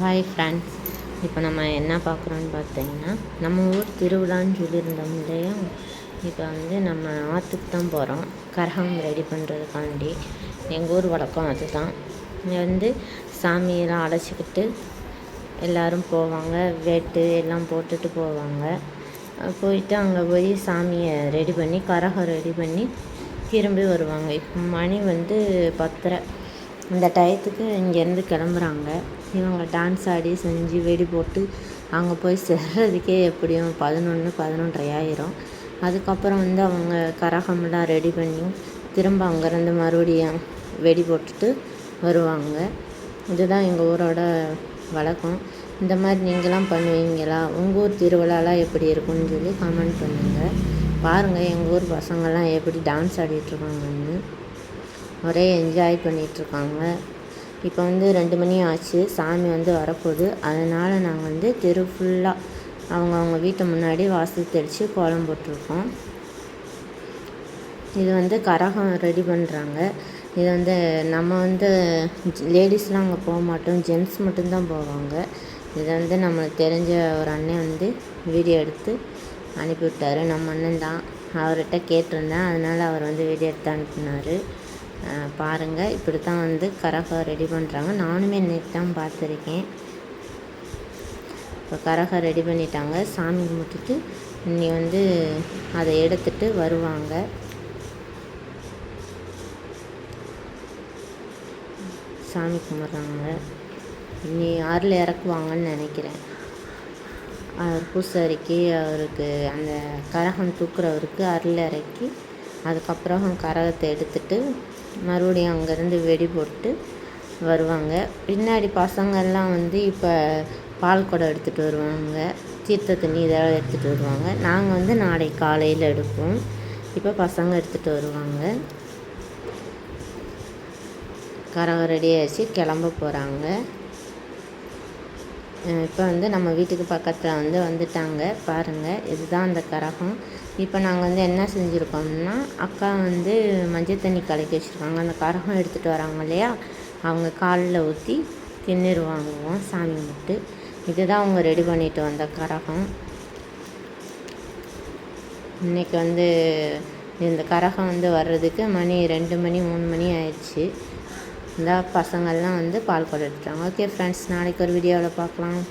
Hi friends, இப்போ நம்ம என்ன பார்க்குறோன்னு பார்த்தீங்கன்னா, நம்ம ஊர் திருவிழான்னு சொல்லியிருந்தோம் இல்லையா. இப்போ நம்ம ஆற்றுக்கு தான் போகிறோம் கரகம் ரெடி பண்ணுறதுக்காண்டி. எங்கள் ஊர் வழக்கம் அதுதான். இங்கே சாமியெல்லாம் அழைச்சிக்கிட்டு எல்லோரும் போவாங்க, வேட்டு எல்லாம் போட்டுட்டு போவாங்க. போயிட்டு அங்கே போய் சாமியை ரெடி பண்ணி கரகம் ரெடி பண்ணி திரும்பி வருவாங்க. இப்போ மணி 10:30. இந்த டயத்துக்கு இங்கேருந்து கிளம்புறாங்க. இவங்க டான்ஸ் ஆடி செஞ்சு வெடி போட்டு அங்கே போய் சேர்றதுக்கே எப்படியும் 11-11:30 ஆயிரும். அதுக்கப்புறம் அவங்க கரகமெல்லாம் ரெடி பண்ணி திரும்ப அங்கேருந்து மறுபடியும் வெடி போட்டுட்டு வருவாங்க. இதுதான் எங்கள் ஊரோட வழக்கம். இந்த மாதிரி நீங்களாம் பண்ணுவீங்களா? உங்கள் ஊர் திருவிழாலாம் எப்படி இருக்குன்னு சொல்லி கமெண்ட் பண்ணுங்கள். பாருங்கள் எங்கள் ஊர் பசங்கள்லாம் எப்படி டான்ஸ் ஆடிட்டுருக்காங்கன்னு. ஒரே என்ஜாய் பண்ணிகிட்ருக்காங்க. இப்போ 2 மணி ஆச்சு. சாமி வரப்போகுது. அதனால் நாங்கள் தெரு ஃபுல்லாக அவங்க வீட்டு முன்னாடி வாசல் தெளித்து கோலம் போட்டிருக்கோம். இது கரகம் ரெடி பண்ணுறாங்க. இது நம்ம லேடிஸ்லாம் அங்கே போக மாட்டோம், ஜென்ட்ஸ் மட்டும்தான் போவாங்க. இதை நம்மளுக்கு தெரிஞ்ச ஒரு அண்ணன் வீடியோ எடுத்து அனுப்பிவிட்டார். நம்ம அண்ணன் தான், அவர்கிட்ட கேட்டிருந்தேன். அதனால் அவர் வீடியோ எடுத்து அனுப்பினார். பாருங்கள், இப்படி தான் கரகம் ரெடி பண்ணுறாங்க. நானுமே நேற்று தான் பார்த்துருக்கேன். இப்போ கரகம் ரெடி பண்ணிட்டாங்க. சாமி கும்பிட்டுட்டு இன்னி அதை எடுத்துகிட்டு வருவாங்க. சாமி கும்பிட்றாங்க. இன்னி அருள் இறக்குவாங்கன்னு நினைக்கிறேன். அவர் பூசாரிக்கு, அவருக்கு அந்த கரகம் தூக்குறவருக்கு அருள் இறக்கி அதுக்கப்புறம் கரகத்தை எடுத்துகிட்டு மறுபடியும் அங்கேருந்து வெடி போட்டு வருவாங்க. பின்னாடி பசங்கள்லாம் இப்போ பால் குடம் எடுத்துகிட்டு வருவாங்க, தீர்த்த தண்ணி இதெல்லாம் எடுத்துகிட்டு வருவாங்க. நாங்கள் நாளைக்கு காலையில் எடுப்போம். இப்போ பசங்க எடுத்துகிட்டு வருவாங்க. கரகம் ரெடி ஆகிடுச்சு, கிளம்ப போகிறாங்க. இப்போ நம்ம வீட்டுக்கு பக்கத்தில் வந்துட்டாங்க. பாருங்கள், இதுதான் அந்த கரகம். இப்போ நாங்கள் என்ன செஞ்சுருக்கோம்னா, அக்கா மஞ்சள் தண்ணி கலக்கி வச்சுருக்காங்க. அந்த கரகம் எடுத்துகிட்டு வராங்க இல்லையா, அவங்க காலில் ஊற்றி திண்ணூறு வாங்குவோம் சாமி கும்பிட்டு. இதுதான் அவங்க ரெடி பண்ணிட்டு வந்த கரகம். இன்றைக்கி இந்த கரகம் வர்றதுக்கு மணி 2 மணி 3 மணி ஆயிடுச்சு. இந்த பசங்கள்லாம் பால் குடம் எடுத்துட்டாங்க. ஓகே ஃப்ரெண்ட்ஸ், நாளைக்கு ஒரு வீடியோவில் பார்க்கலாம்.